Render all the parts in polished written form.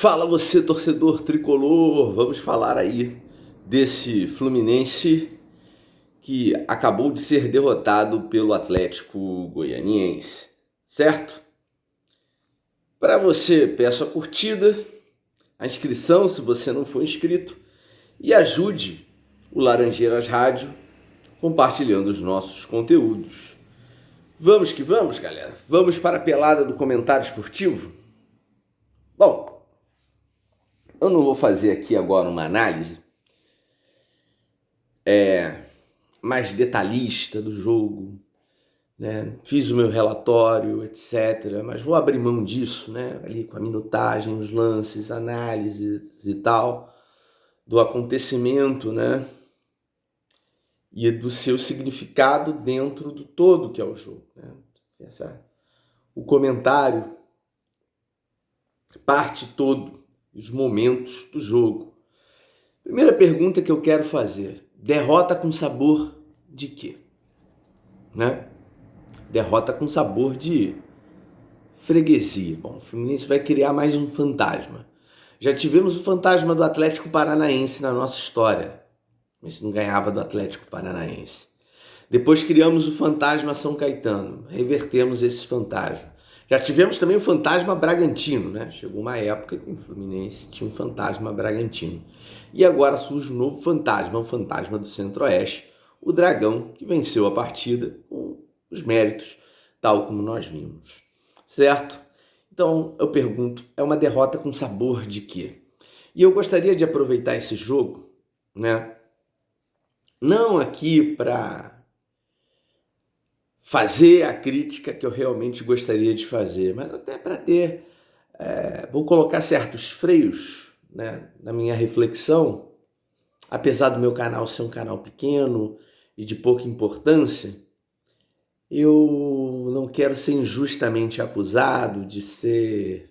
Fala você, torcedor tricolor, vamos falar aí desse Fluminense que acabou de ser derrotado pelo Atlético Goianiense, certo? Para você, peço a curtida, a inscrição se você não for inscrito e ajude o Laranjeiras Rádio compartilhando os nossos conteúdos. Vamos que vamos, galera. Vamos para a pelada do comentário esportivo? Bom, eu não vou fazer aqui agora uma análise mais detalhista do jogo, né? Fiz o meu relatório, etc. Mas vou abrir mão disso, né? Ali com a minutagem, os lances, análises e tal, do acontecimento, né? E do seu significado dentro do todo que é o jogo, né? O comentário parte todo dos momentos do jogo. Primeira pergunta que eu quero fazer: derrota com sabor de quê? Né? Derrota com sabor de freguesia. Bom, o Fluminense vai criar mais um fantasma. Já tivemos o fantasma do Atlético Paranaense na nossa história, mas não ganhava do Atlético Paranaense. Depois criamos o fantasma São Caetano, revertemos esse fantasma. Já tivemos também o fantasma Bragantino, né? Chegou uma época que o Fluminense tinha um fantasma Bragantino. E agora surge um novo fantasma, o fantasma do Centro-Oeste, o Dragão, que venceu a partida com os méritos, tal como nós vimos. Certo? Então, eu pergunto, é uma derrota com sabor de quê? E eu gostaria de aproveitar esse jogo, né? Não aqui para fazer a crítica que eu realmente gostaria de fazer, mas até para ter, vou colocar certos freios, né, na minha reflexão. Apesar do meu canal ser um canal pequeno e de pouca importância, eu não quero ser injustamente acusado de ser,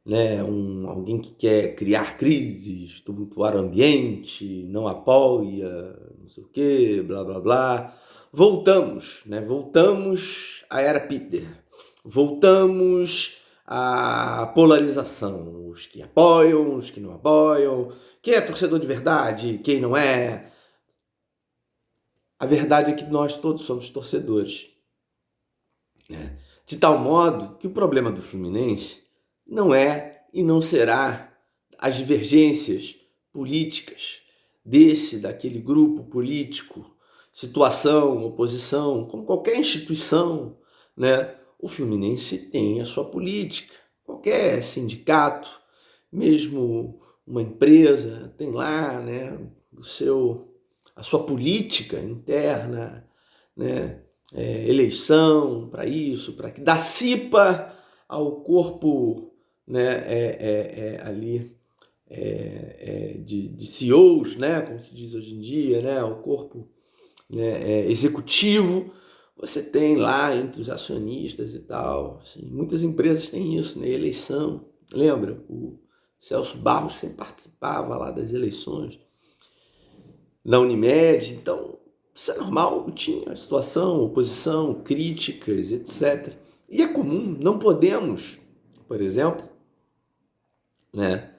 né, alguém que quer criar crises, tumultuar o ambiente, não apoia, não sei o quê, blá blá blá. Voltamos, né? Voltamos à era Peter. Voltamos à polarização. Os que apoiam, os que não apoiam. Quem é torcedor de verdade, quem não é. A verdade é que nós todos somos torcedores, né? De tal modo que o problema do Fluminense não é e não será as divergências políticas daquele grupo político, situação, oposição, como qualquer instituição, né? O Fluminense tem a sua política. Qualquer sindicato, mesmo uma empresa, tem lá, né, a sua política interna, né? Eleição para isso, para que dá cipa ao corpo, né, ali de CEOs, né, como se diz hoje em dia, né, o corpo, né, executivo. Você tem lá entre os acionistas e tal, assim, muitas empresas têm isso, né, eleição. Lembra? O Celso Barros sempre participava lá das eleições na Unimed. Então, isso é normal, tinha situação, oposição, críticas, etc. E é comum, não podemos, por exemplo, né,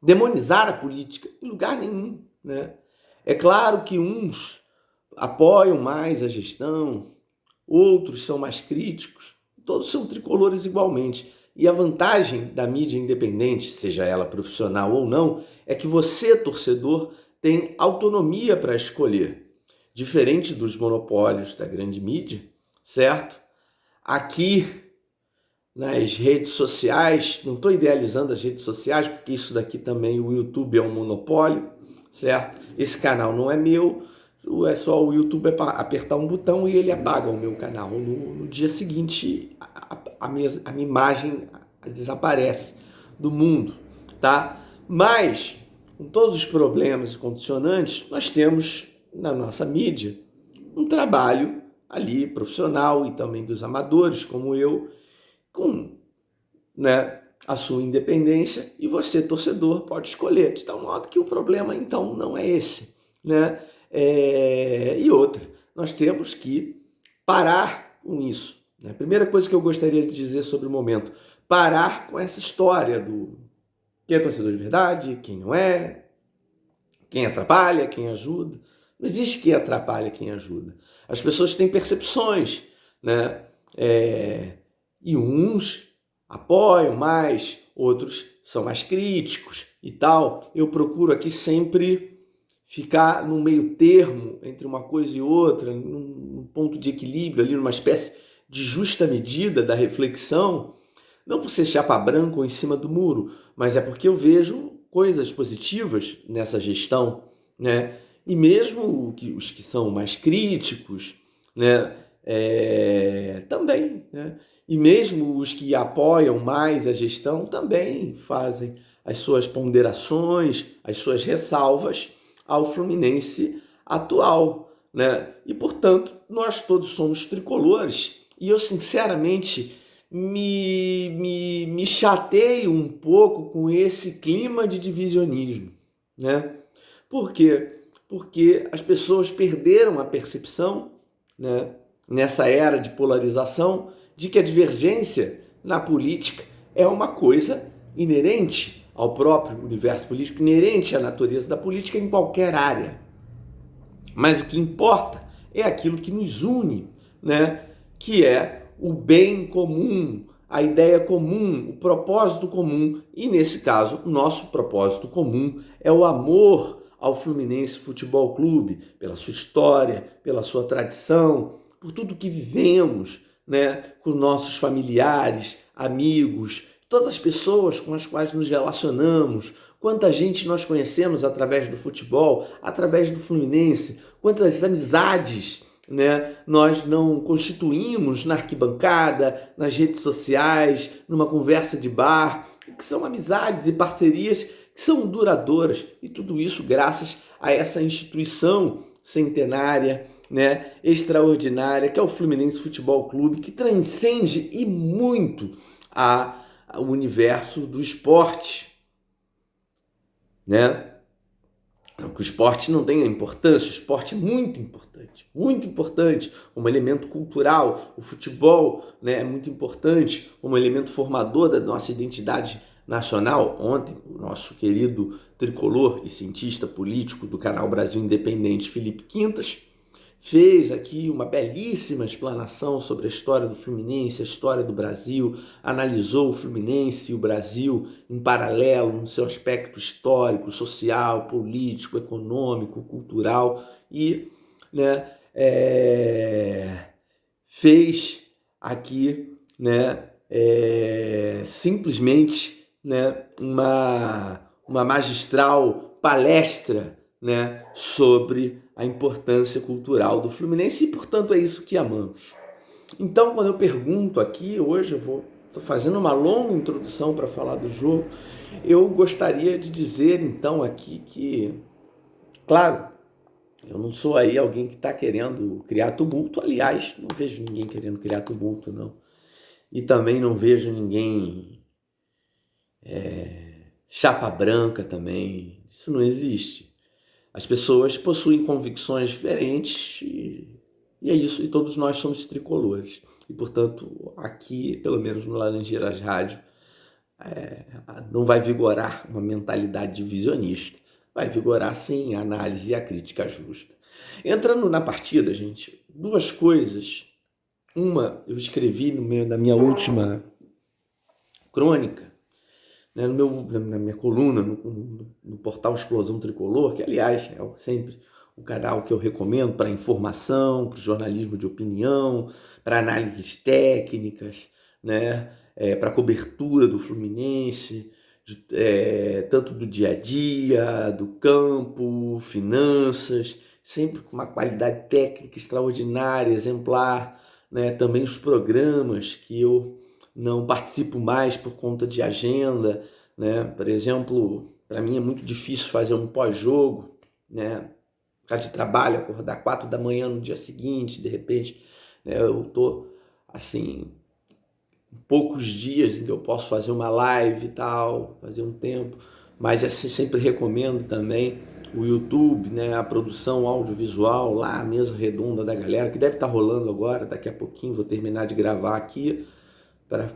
demonizar a política em lugar nenhum, né? É claro que uns apoiam mais a gestão, outros são mais críticos, todos são tricolores igualmente. E a vantagem da mídia independente, seja ela profissional ou não, é que você, torcedor, tem autonomia para escolher. Diferente dos monopólios da grande mídia, certo? Aqui nas redes sociais, não estou idealizando as redes sociais, porque isso daqui também, o YouTube é um monopólio, certo? Esse canal não é meu, é só o YouTube apertar um botão e ele apaga o meu canal. No dia seguinte, a minha imagem desaparece do mundo, tá? Mas, com todos os problemas e condicionantes, nós temos na nossa mídia um trabalho ali profissional e também dos amadores, como eu, com, né, a sua independência, e você, torcedor, pode escolher, de tal modo que o problema, então, não é esse, né? E outra, nós temos que parar com isso A primeira coisa que eu gostaria de dizer sobre o momento, parar com essa história do quem é torcedor de verdade, quem não é, quem atrapalha, quem ajuda. Não existe quem atrapalha, quem ajuda. As pessoas têm percepções, né? E uns apoiam mais, outros são mais críticos e tal. Eu procuro aqui sempre ficar no meio termo entre uma coisa e outra, num ponto de equilíbrio ali, numa espécie de justa medida da reflexão, não por ser chapa branca ou em cima do muro, mas é porque eu vejo coisas positivas nessa gestão, né? E mesmo os que são mais críticos, né? Também, né? E mesmo os que apoiam mais a gestão também fazem as suas ponderações, as suas ressalvas ao Fluminense atual, né? E, portanto, nós todos somos tricolores e eu, sinceramente, me chateio um pouco com esse clima de divisionismo, né? Por quê? Porque as pessoas perderam a percepção, né, nessa era de polarização, de que a divergência na política é uma coisa inerente ao próprio universo político, inerente à natureza da política em qualquer área. Mas o que importa é aquilo que nos une, né? Que é o bem comum, a ideia comum, o propósito comum. E nesse caso, o nosso propósito comum é o amor ao Fluminense Futebol Clube, pela sua história, pela sua tradição, por tudo que vivemos, né? Com nossos familiares, amigos, todas as pessoas com as quais nos relacionamos. Quanta gente nós conhecemos através do futebol, através do Fluminense, quantas amizades, né, nós não constituímos na arquibancada, nas redes sociais, numa conversa de bar, que são amizades e parcerias que são duradouras, e tudo isso graças a essa instituição centenária, né, extraordinária, que é o Fluminense Futebol Clube, que transcende e muito o universo do esporte, né? Que o esporte não tenha importância, o esporte é muito importante como elemento cultural, o futebol, né, é muito importante como elemento formador da nossa identidade nacional. Ontem, o nosso querido tricolor e cientista político do canal Brasil Independente, Felipe Quintas, fez aqui uma belíssima explanação sobre a história do Fluminense, a história do Brasil, analisou o Fluminense e o Brasil em paralelo no seu aspecto histórico, social, político, econômico, cultural e, né, fez aqui, né, simplesmente, né, uma magistral palestra, né, sobre a importância cultural do Fluminense e, portanto, é isso que amamos. Então, quando eu pergunto aqui, hoje estou fazendo uma longa introdução para falar do jogo, eu gostaria de dizer, então, aqui que, claro, eu não sou aí alguém que está querendo criar tumulto, aliás, não vejo ninguém querendo criar tumulto, não. E também não vejo ninguém chapa branca também, isso não existe. As pessoas possuem convicções diferentes e é isso, e todos nós somos tricolores. E, portanto, aqui, pelo menos no Laranjeiras Rádio, não vai vigorar uma mentalidade divisionista. Vai vigorar, sim, a análise e a crítica justa. Entrando na partida, gente, duas coisas. Uma, eu escrevi no meio da minha última crônica, né, na minha coluna, no portal Explosão Tricolor, que, aliás, é sempre o canal que eu recomendo para informação, para jornalismo de opinião, para análises técnicas, né, para cobertura do Fluminense, tanto do dia a dia, do campo, finanças, sempre com uma qualidade técnica extraordinária, exemplar, né, também os programas que eu não participo mais por conta de agenda, né? Por exemplo, para mim é muito difícil fazer um pós-jogo, né? Ficar de trabalho, acordar 4 da manhã no dia seguinte, de repente, né? Eu tô assim, poucos dias em que eu posso fazer uma live e tal, fazer um tempo, mas assim, sempre recomendo também o YouTube, né, a produção audiovisual, lá a mesa redonda da galera, que deve estar rolando agora, daqui a pouquinho vou terminar de gravar aqui para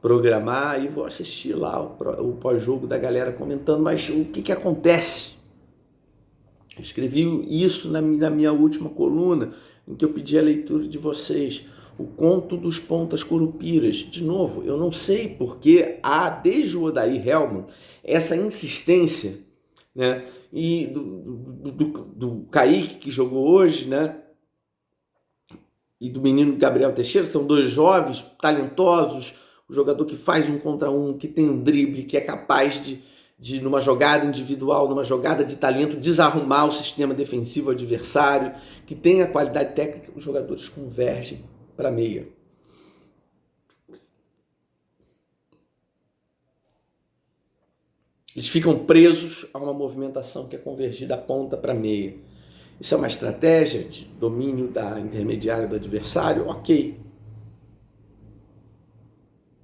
programar e vou assistir lá o pós-jogo da galera comentando, mas o que acontece? Eu escrevi isso na minha última coluna, em que eu pedi a leitura de vocês. O conto dos Pontas Curupiras. De novo, eu não sei porque há, desde o Odair Hellmann, essa insistência, né? E do Kaique, que jogou hoje, né? E do menino Gabriel Teixeira, são dois jovens, talentosos, o jogador que faz um contra um, que tem um drible, que é capaz de numa jogada individual, numa jogada de talento, desarrumar o sistema defensivo adversário, que tem a qualidade técnica, os jogadores convergem para meia. Eles ficam presos a uma movimentação que é convergir da ponta para meia. Isso é uma estratégia de domínio da intermediária do adversário? Ok.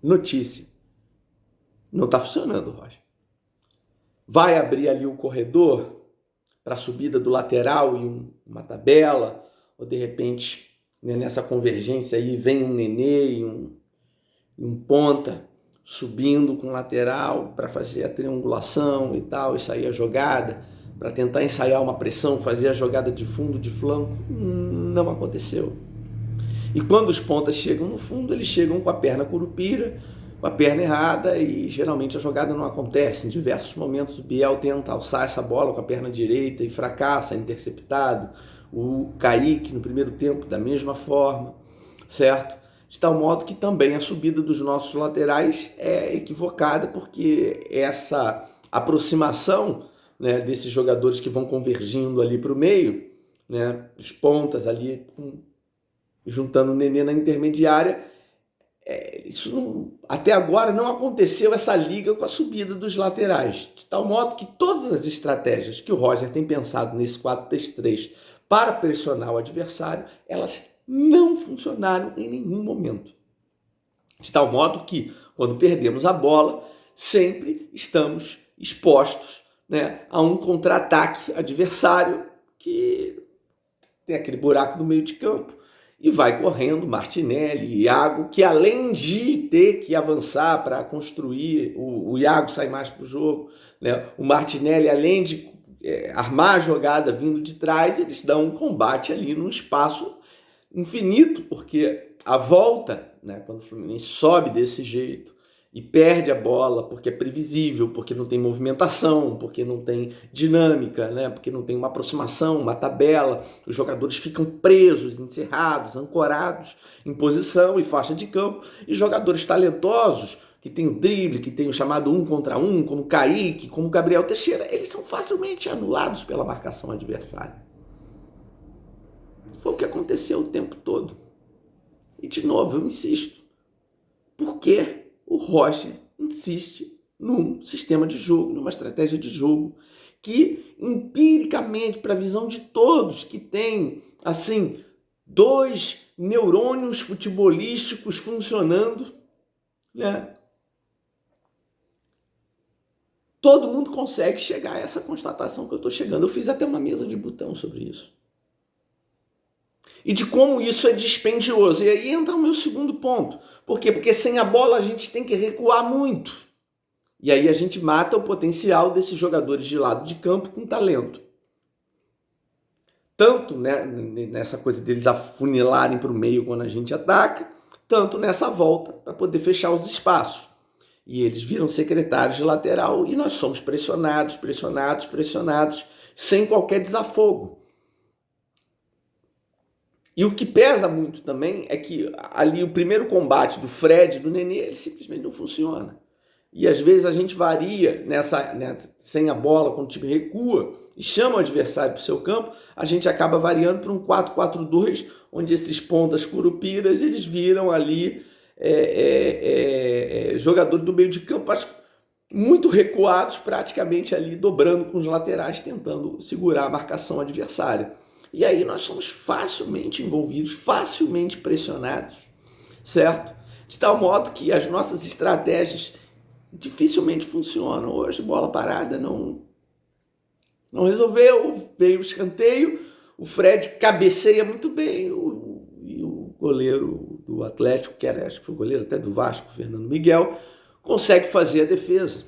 Notícia. Não está funcionando, Roger. Vai abrir ali o corredor para a subida do lateral e uma tabela, ou de repente, né, nessa convergência aí vem um Nenê e um ponta subindo com o lateral para fazer a triangulação e tal, e sair a jogada, para tentar ensaiar uma pressão, fazer a jogada de fundo, de flanco. Não aconteceu. E quando os pontas chegam no fundo, eles chegam com a perna curupira, com a perna errada, e geralmente a jogada não acontece. Em diversos momentos o Biel tenta alçar essa bola com a perna direita e fracassa, é interceptado. O Kaique no primeiro tempo da mesma forma, certo? De tal modo que também a subida dos nossos laterais é equivocada, porque essa aproximação, né, desses jogadores que vão convergindo ali para o meio, né, os pontas ali juntando o Nenê na intermediária, isso não, até agora não aconteceu essa liga com a subida dos laterais, de tal modo que todas as estratégias que o Roger tem pensado nesse 4-3-3 para pressionar o adversário, elas não funcionaram em nenhum momento. De tal modo que, quando perdemos a bola, sempre estamos expostos, né, a um contra-ataque adversário que tem aquele buraco no meio de campo e vai correndo Martinelli, Iago, que além de ter que avançar para construir, o Iago sai mais para o jogo, né, o Martinelli, além de armar a jogada vindo de trás, eles dão um combate ali num espaço infinito, porque a volta, né, quando o Fluminense sobe desse jeito e perde a bola, porque é previsível, porque não tem movimentação, porque não tem dinâmica, né, porque não tem uma aproximação, uma tabela, os jogadores ficam presos, encerrados, ancorados em posição e faixa de campo, e jogadores talentosos, que tem o drible, que tem o chamado 1 contra 1, como o Kaique, como o Gabriel Teixeira, eles são facilmente anulados pela marcação adversária. Foi o que aconteceu o tempo todo. E de novo, eu insisto. Por que o Roger insiste num sistema de jogo, numa estratégia de jogo que empiricamente, para a visão de todos que tem, assim, dois neurônios futebolísticos funcionando, né? Todo mundo consegue chegar a essa constatação que eu estou chegando. Eu fiz até uma mesa de botão sobre isso. E de como isso é dispendioso. E aí entra o meu segundo ponto. Por quê? Porque sem a bola a gente tem que recuar muito. E aí a gente mata o potencial desses jogadores de lado de campo com talento. Tanto, né, nessa coisa deles afunilarem para o meio quando a gente ataca, tanto nessa volta para poder fechar os espaços. E eles viram secretários de lateral e nós somos pressionados, sem qualquer desafogo. E o que pesa muito também é que ali o primeiro combate do Fred, do Nenê, ele simplesmente não funciona. E às vezes a gente varia sem a bola, quando o time recua e chama o adversário para o seu campo, a gente acaba variando para um 4-4-2, onde esses pontas curupiras, eles viram ali jogadores do meio de campo muito recuados, praticamente ali dobrando com os laterais, tentando segurar a marcação adversária. E aí nós somos facilmente envolvidos, facilmente pressionados, certo? De tal modo que as nossas estratégias dificilmente funcionam. Hoje, bola parada Não resolveu, veio o escanteio, o Fred cabeceia muito bem, e o goleiro do Atlético, que era, acho que foi o goleiro até do Vasco, Fernando Miguel, consegue fazer a defesa.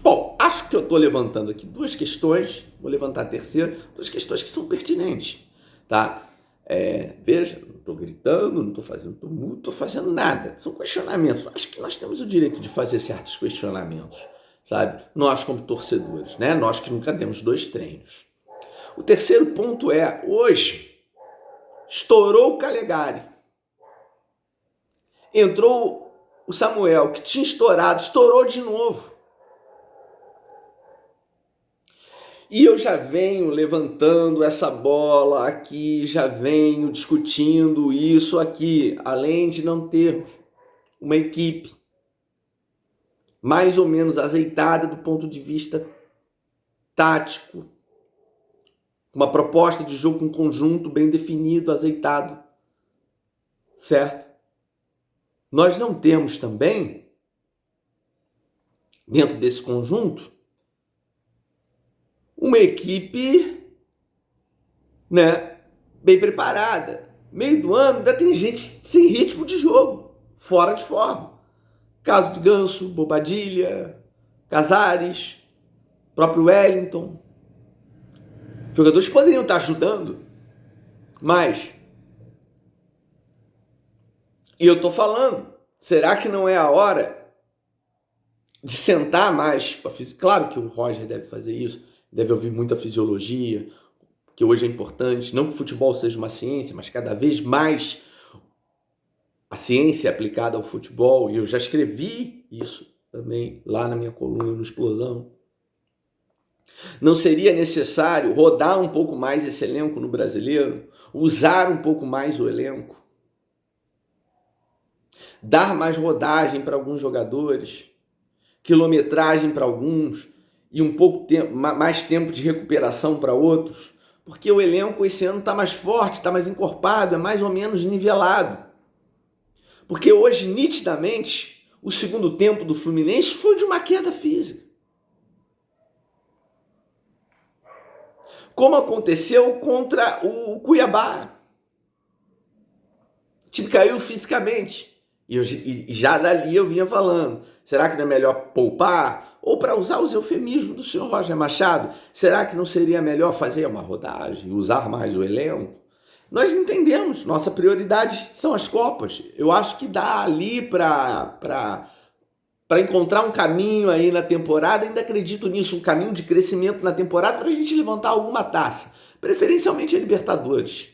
Bom, acho que eu estou levantando aqui duas questões, vou levantar a terceira, duas questões que são pertinentes, tá? Veja, não estou gritando, não estou fazendo tumulto, não estou fazendo nada. São questionamentos. Acho que nós temos o direito de fazer certos questionamentos, sabe? Nós como torcedores, né? Nós que nunca demos 2 treinos. O terceiro ponto é, hoje, estourou o Calegari. Entrou o Samuel, que tinha estourado, estourou de novo. E eu já venho levantando essa bola aqui, já venho discutindo isso aqui, além de não ter uma equipe mais ou menos azeitada do ponto de vista tático, uma proposta de jogo, um conjunto bem definido, azeitado, certo? Nós não temos também, dentro desse conjunto, uma equipe, né, bem preparada. Meio do ano ainda tem gente sem ritmo de jogo, fora de forma. Caso de Ganso, Bobadilha, Casares, próprio Wellington. Jogadores que poderiam estar ajudando, mas... E eu estou falando, será que não é a hora de sentar mais com a fisiologia? Claro que o Roger deve fazer isso, deve ouvir muita fisiologia, que hoje é importante. Não que o futebol seja uma ciência, mas cada vez mais a ciência é aplicada ao futebol, e eu já escrevi isso também lá na minha coluna no Explosão. Não seria necessário rodar um pouco mais esse elenco no Brasileiro? Usar um pouco mais o elenco? Dar mais rodagem para alguns jogadores? Quilometragem para alguns? E um pouco mais tempo de recuperação para outros? Porque o elenco esse ano está mais forte, está mais encorpado, é mais ou menos nivelado. Porque hoje, nitidamente, o segundo tempo do Fluminense foi de uma queda física. Como aconteceu contra o Cuiabá. O time caiu fisicamente. E já dali eu vinha falando, será que não é melhor poupar? Ou, para usar os eufemismos do senhor Roger Machado, será que não seria melhor fazer uma rodagem, usar mais o elenco? Nós entendemos, nossa prioridade são as Copas. Eu acho que dá ali para encontrar um caminho aí na temporada, ainda acredito nisso, um caminho de crescimento na temporada para a gente levantar alguma taça, preferencialmente a Libertadores,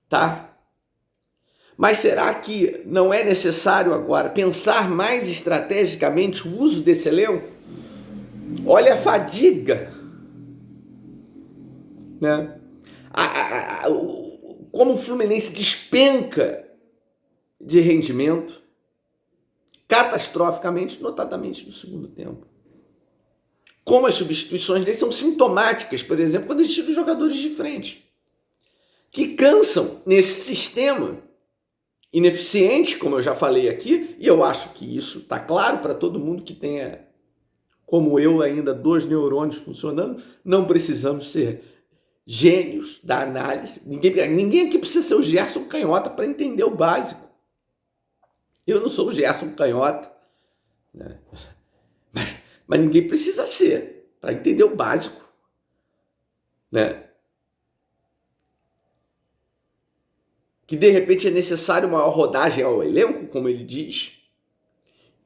tá? Mas será que não é necessário agora pensar mais estrategicamente o uso desse elenco? Olha a fadiga, né? Como o Fluminense despenca de rendimento, catastroficamente, notadamente no segundo tempo. Como as substituições dele são sintomáticas, por exemplo, quando ele tira os jogadores de frente, que cansam nesse sistema ineficiente, como eu já falei aqui, e eu acho que isso está claro para todo mundo que tenha, como eu, ainda 2 neurônios funcionando. Não precisamos ser gênios da análise. Ninguém aqui precisa ser o Gerson Canhota para entender o básico. Eu não sou o Gerson Canhota, né? Mas ninguém precisa ser para entender o básico, né? Que de repente é necessário maior rodagem ao elenco, como ele diz,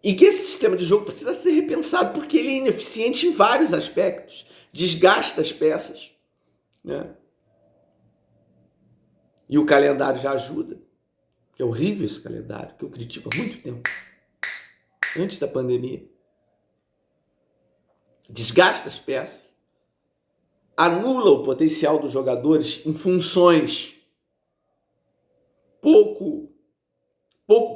e que esse sistema de jogo precisa ser repensado porque ele é ineficiente em vários aspectos, desgasta as peças, né? E o calendário já ajuda, que é horrível esse calendário, que eu critico há muito tempo, antes da pandemia. Desgasta as peças, anula o potencial dos jogadores em funções pouco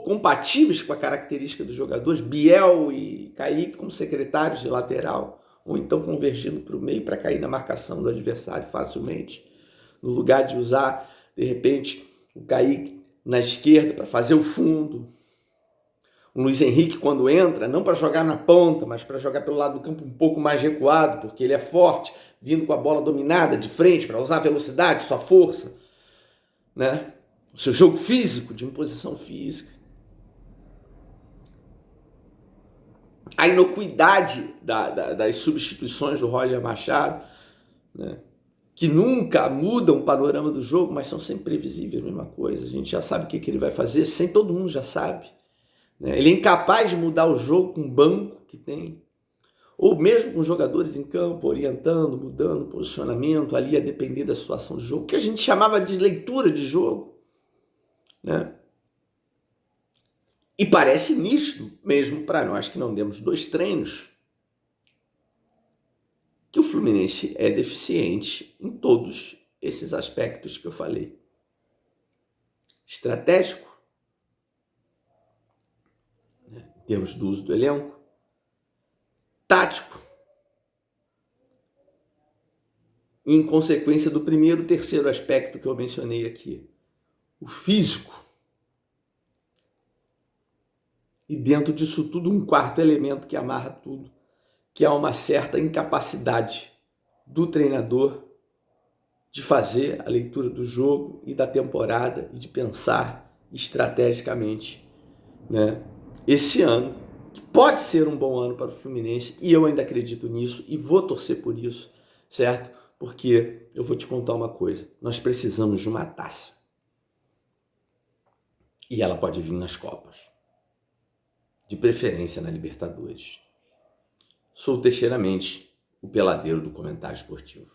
compatíveis com a característica dos jogadores, Biel e Kaique como secretários de lateral, ou então convergindo para o meio para cair na marcação do adversário facilmente, no lugar de usar, de repente, o Kaique na esquerda para fazer o fundo. Um Luiz Henrique, quando entra, não para jogar na ponta, mas para jogar pelo lado do campo um pouco mais recuado, porque ele é forte, vindo com a bola dominada de frente, para usar a velocidade, sua força, né? O seu jogo físico, de imposição física. A inocuidade das substituições do Roger Machado, né? Que nunca mudam o panorama do jogo, mas são sempre previsíveis, a mesma coisa. A gente já sabe o que ele vai fazer, sem todo mundo já sabe. Né? Ele é incapaz de mudar o jogo com o banco que tem, ou mesmo com jogadores em campo, orientando, mudando o posicionamento, ali a depender da situação do jogo, que a gente chamava de leitura de jogo. Né? E parece nítido, mesmo para nós que não demos 2 treinos, que o Fluminense é deficiente em todos esses aspectos que eu falei. Estratégico, né, em termos do uso do elenco. Tático, e em consequência do primeiro e terceiro aspecto que eu mencionei aqui. O físico. E dentro disso tudo, um quarto elemento que amarra tudo, que é uma certa incapacidade do treinador de fazer a leitura do jogo e da temporada e de pensar estrategicamente, né? Esse ano, que pode ser um bom ano para o Fluminense, e eu ainda acredito nisso e vou torcer por isso, certo? Porque eu vou te contar uma coisa, nós precisamos de uma taça. E ela pode vir nas Copas, de preferência na Libertadores. Sou Teixeira Mendes, o peladeiro do Comentário Esportivo.